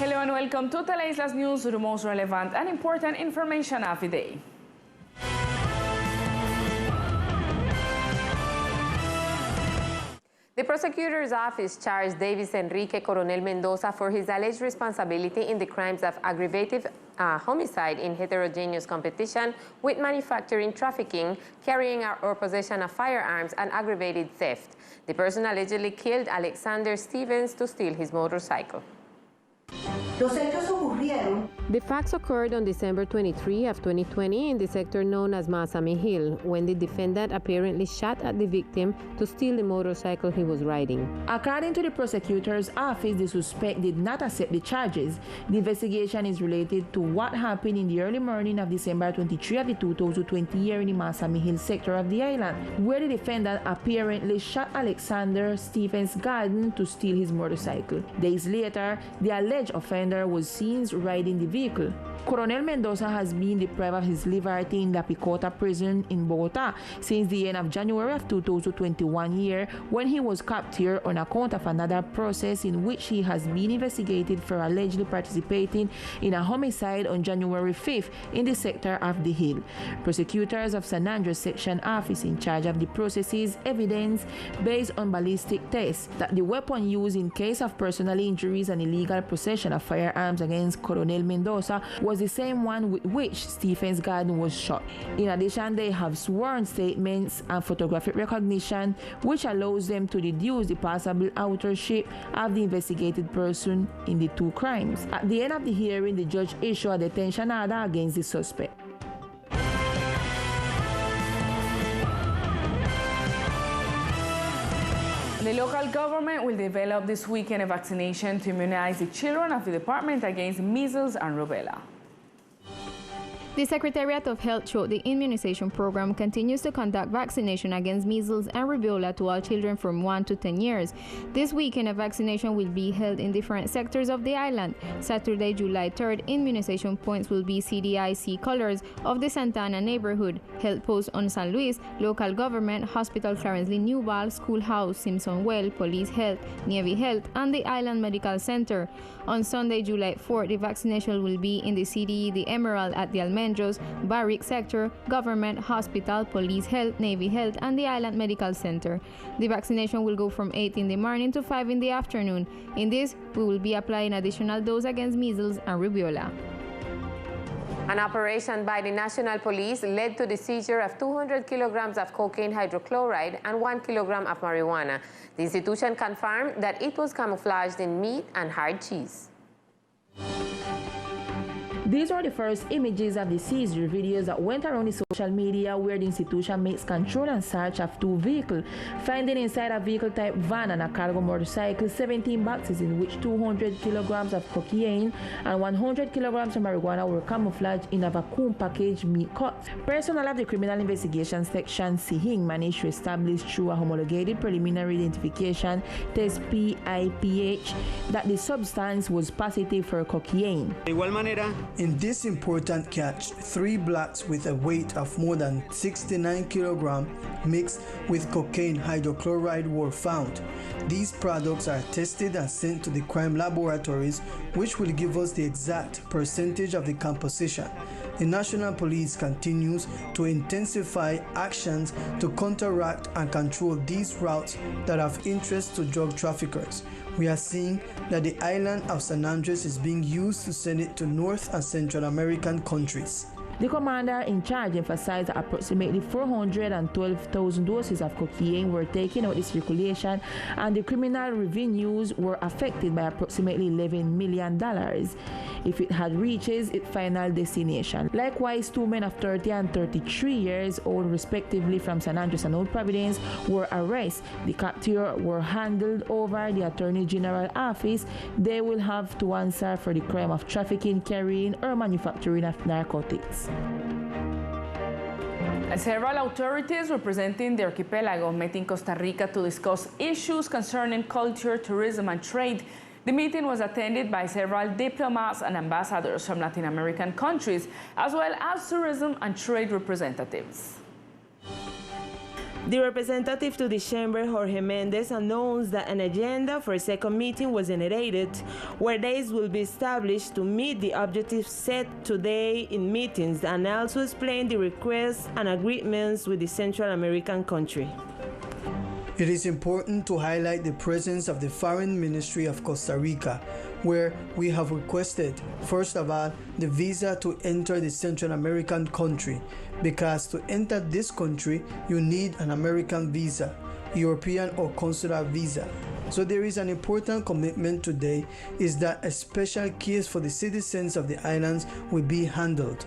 Hello and welcome to Teleislas News, the most relevant and important information of the day. The prosecutor's office charged Davis Enrique Coronel Mendoza for his alleged responsibility in the crimes of aggravated homicide in heterogeneous competition with manufacturing, trafficking, carrying or possession of firearms, and aggravated theft. The person allegedly killed Alexander Stevens to steal his motorcycle. The facts occurred on December 23 of 2020 in the sector known as Masami Hill, when the defendant apparently shot at the victim to steal the motorcycle he was riding. According to the prosecutor's office, the suspect did not accept the charges. The investigation is related to what happened in the early morning of December 23 of the 2020 year in the Masami Hill sector of the island, where the defendant apparently shot Alexander Stevens' garden to steal his motorcycle. Days later, the alleged offender was seen riding the vehicle. Coronel Mendoza has been deprived of his liberty in the Picota prison in Bogota since the end of January of 2021 year, when he was captured on account of another process in which he has been investigated for allegedly participating in a homicide on January 5th in the sector of the Hill. Prosecutors of San Andres Section Office in charge of the processes evidence based on ballistic tests that the weapon used in case of personal injuries and illegal possession of firearms against Coronel Mendoza was the same one with which Stevens' garden was shot. In addition, they have sworn statements and photographic recognition, which allows them to deduce the possible authorship of the investigated person in the two crimes. At the end of the hearing, the judge issued a detention order against the suspect. The local government will develop this weekend a vaccination to immunize the children of the department against measles and rubella. The Secretariat of Health showed the immunization program continues to conduct vaccination against measles and rubella to all children from 1 to 10 years. This weekend, a vaccination will be held in different sectors of the island. Saturday, July 3rd, immunization points will be CDIC colors of the Santana neighborhood, health post on San Luis, local government, Hospital Clarence Lee Newball, Schoolhouse, Simpson Well, Police Health, Navy Health, and the Island Medical Center. On Sunday, July 4th, the vaccination will be in the CDE, the Emerald at the Almendros, Barrick Sector, Government, Hospital, Police Health, Navy Health, and the Island Medical Center. The vaccination will go from 8 in the morning to 5 in the afternoon. In this, we will be applying additional dose against measles and rubella. An operation by the National Police led to the seizure of 200 kilograms of cocaine hydrochloride and 1 kilogram of marijuana. The institution confirmed that it was camouflaged in meat and hard cheese. These are the first images of the seizure videos that went around the social media, where the institution makes control and search of two vehicles, finding inside a vehicle type van and a cargo motorcycle 17 boxes in which 200 kilograms of cocaine and 100 kilograms of marijuana were camouflaged in a vacuum packaged meat cut. Personnel of the Criminal Investigation Section (CIHIN) managed to establish through a homologated preliminary identification test PIPH that the substance was positive for cocaine. De igual manera, in this important catch, 3 blacks with a weight of more than 69 kilograms mixed with cocaine hydrochloride were found. These products are tested and sent to the crime laboratories, which will give us the exact percentage of the composition. The National Police continues to intensify actions to counteract and control these routes that have interest to drug traffickers. We are seeing that the island of San Andres is being used to send it to North and Central American countries. The commander in charge emphasized that approximately 412,000 doses of cocaine were taken out of circulation, and the criminal revenues were affected by approximately $11 million if it had reached its final destination. Likewise, 2 men of 30 and 33 years old, respectively, from San Andres and Old Providence were arrested. The capture were handed over the Attorney General office. They will have to answer for the crime of trafficking, carrying, or manufacturing of narcotics. Several authorities representing the archipelago met in Costa Rica to discuss issues concerning culture, tourism, and trade. The meeting was attended by several diplomats and ambassadors from Latin American countries, as well as tourism and trade representatives. The representative to the chamber, Jorge Mendez, announced that an agenda for a second meeting was generated, where days will be established to meet the objectives set today in meetings, and also explain the requests and agreements with the Central American country. It is important to highlight the presence of the Foreign Ministry of Costa Rica, where we have requested, first of all, the visa to enter the Central American country, because to enter this country, you need an American visa, European or consular visa. So there is an important commitment today, is that a special case for the citizens of the islands will be handled.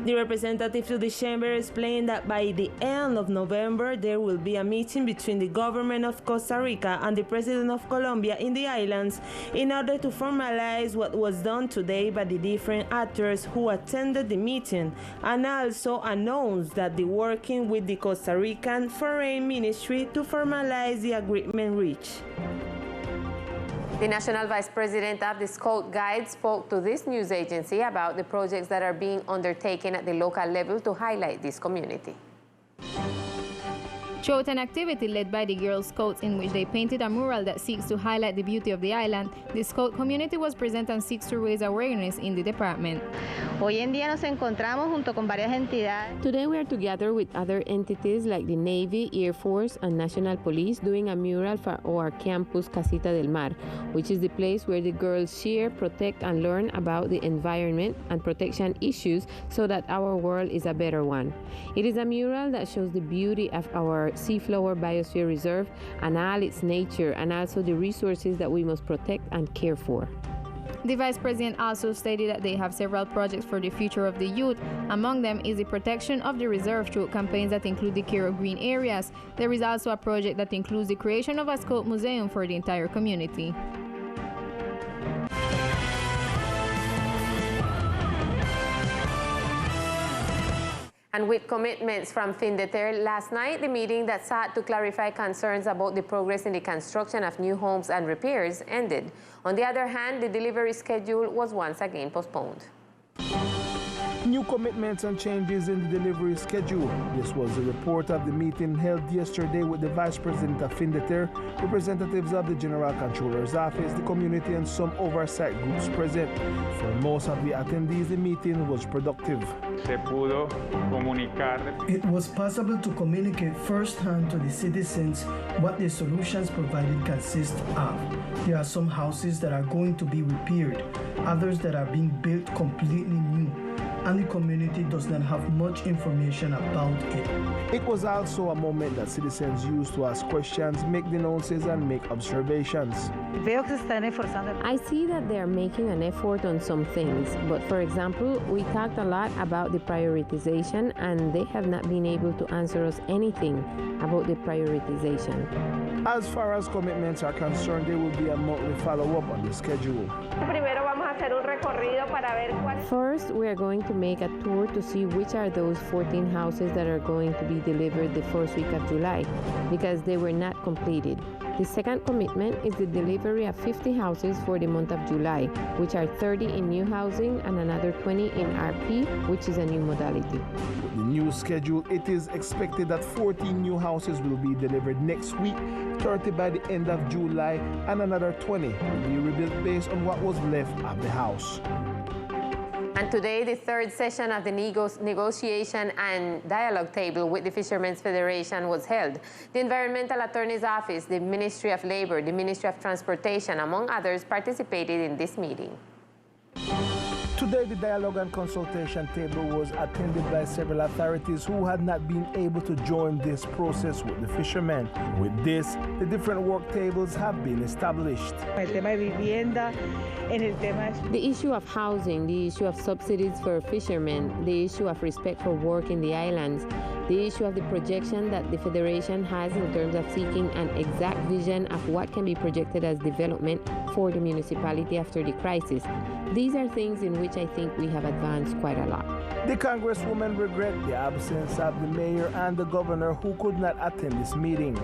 The representative to the chamber explained that by the end of November, there will be a meeting between the government of Costa Rica and the president of Colombia in the islands in order to formalize what was done today by the different actors who attended the meeting, and also announced that they are working with the Costa Rican Foreign Ministry to formalize the agreement reached. The National Vice President of the Scout Guide spoke to this news agency about the projects that are being undertaken at the local level to highlight this community. Throughout an activity led by the Girl Scouts in which they painted a mural that seeks to highlight the beauty of the island, the Scout community was present and seeks to raise awareness in the department. Hoy en día nos encontramos junto con varias entidades. Today we are together with other entities like the Navy, Air Force, and National Police doing a mural for our campus Casita del Mar, which is the place where the girls share, protect, and learn about the environment and protection issues so that our world is a better one. It is a mural that shows the beauty of our Seaflower Biosphere Reserve and all its nature, and also the resources that we must protect and care for. The Vice President also stated that they have several projects for the future of the youth. Among them is the protection of the reserve through campaigns that include the care of green areas. There is also a project that includes the creation of a Scout museum for the entire community. And with commitments from FINDETER last night, the meeting that sought to clarify concerns about the progress in the construction of new homes and repairs ended. On the other hand, the delivery schedule was once again postponed. New commitments and changes in the delivery schedule. This was the report of the meeting held yesterday with the Vice President of FINDETER, representatives of the General Controller's Office, the community, and some oversight groups present. For most of the attendees, the meeting was productive. It was possible to communicate firsthand to the citizens what the solutions provided consist of. There are some houses that are going to be repaired, others that are being built completely new, and the community does not have much information about it. It was also a moment that citizens used to ask questions, make denounces, and make observations. I see that they are making an effort on some things, but for example, we talked a lot about the prioritization, and they have not been able to answer us anything about the prioritization. As far as commitments are concerned, there will be a monthly follow-up on the schedule. First, we are going to make a tour to see which are those 14 houses that are going to be delivered the first week of July, because they were not completed. The second commitment is the delivery of 50 houses for the month of July, which are 30 in new housing and another 20 in RP, which is a new modality. With the new schedule, it is expected that 14 new houses will be delivered next week, 30 by the end of July, and another 20 will be rebuilt based on what was left of the house. And today, the third session of the negotiation and dialogue table with the Fishermen's Federation was held. The Environmental Attorney's Office, the Ministry of Labor, the Ministry of Transportation, among others, participated in this meeting. Today, the dialogue and consultation table was attended by several authorities who had not been able to join this process with the fishermen. With this, the different work tables have been established. The issue of housing, the issue of subsidies for fishermen, the issue of respect for work in the islands, the issue of the projection that the Federation has in terms of seeking an exact vision of what can be projected as development for the municipality after the crisis. These are things in which I think we have advanced quite a lot. The Congresswoman regret the absence of the mayor and the governor who could not attend this meeting.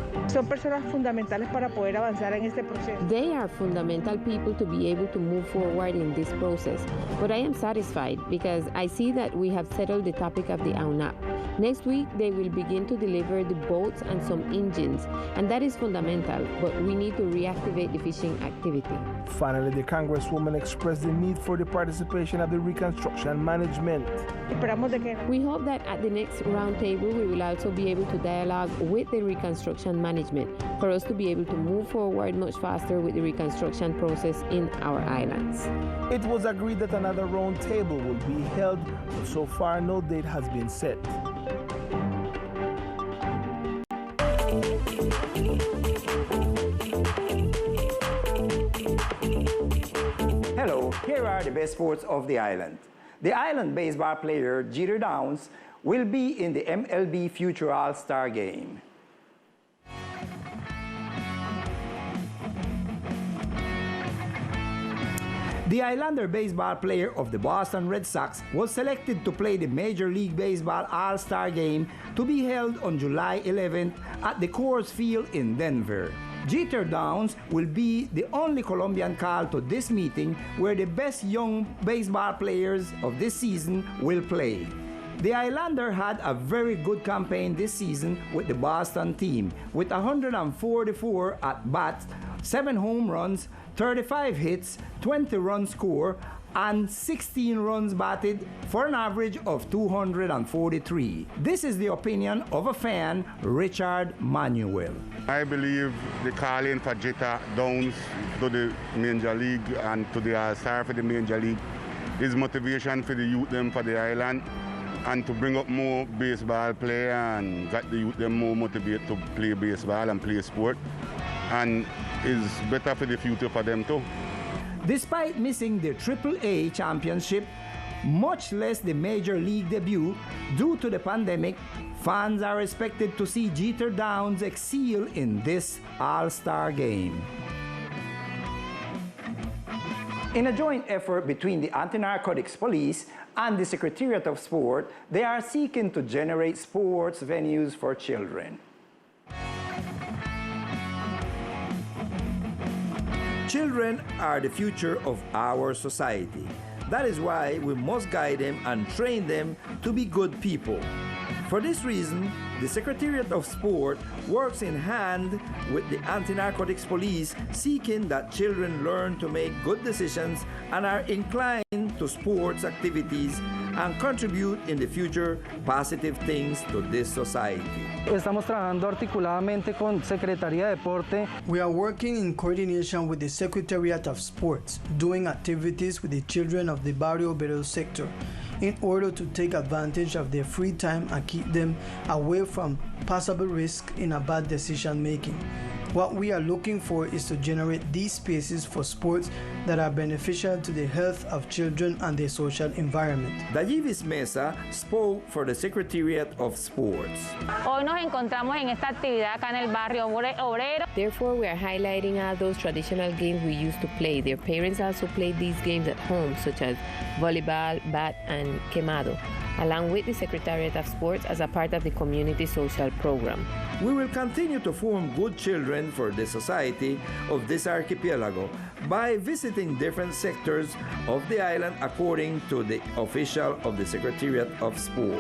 They are fundamental people to be able to move forward in this process. But I am satisfied because I see that we have settled the topic of the AUNAP. Next week, they will begin to deliver the boats and some engines, and that is fundamental, but we need to reactivate the fishing activity. Finally, the Congresswoman expressed the need for the participation of the reconstruction management. We hope that at the next roundtable, we will also be able to dialogue with the reconstruction management for us to be able to move forward much faster with the reconstruction process in our islands. It was agreed that another roundtable will be held, but so far no date has been set. Hello, here are the best sports of the island. The island baseball player Jeter Downs will be in the MLB Future All-Star Game. The Islander baseball player of the Boston Red Sox was selected to play the Major League Baseball All-Star Game to be held on July 11th at the Coors Field in Denver. Jeter Downs will be the only Colombian called to this meeting where the best young baseball players of this season will play. The Islander had a very good campaign this season with the Boston team, with 144 at-bats, 7 home runs, 35 hits, 20 runs scored, and 16 runs batted for an average of 243. This is the opinion of a fan, Richard Manuel. I believe the calling for Jeter Downs to the Major League and to the All-Star for the Major League is motivation for the youth them for the island, and to bring up more baseball player and get the youth them more motivated to play baseball and play sport, and is better for the future for them too. Despite missing the AAA championship, much less the Major League debut, due to the pandemic, fans are expected to see Jeter Downs excel in this All-Star game. In a joint effort between the Anti-Narcotics Police and the Secretariat of Sport, they are seeking to generate sports venues for children. Children are the future of our society. That is why we must guide them and train them to be good people. For this reason, the Secretariat of Sport works in hand with the Anti-Narcotics Police, seeking that children learn to make good decisions and are inclined to sports activities and contribute in the future positive things to this society. Estamos trabajando articuladamente con Secretaría de Deporte. We are working in coordination with the Secretariat of Sports, doing activities with the children of the Barrio Obrero sector in order to take advantage of their free time and keep them away from possible risk in a bad decision making. What we are looking for is to generate these spaces for sports that are beneficial to the health of children and their social environment. Dayivis Mesa spoke for the Secretariat of Sports. Hoy nos encontramos en esta actividad acá en el barrio obrero. Therefore, we are highlighting all those traditional games we used to play. Their parents also played these games at home, such as volleyball, bat, and quemado, along with the Secretariat of Sports as a part of the community social program. We will continue to form good children for the society of this archipelago by visiting different sectors of the island according to the official of the Secretariat of Sport.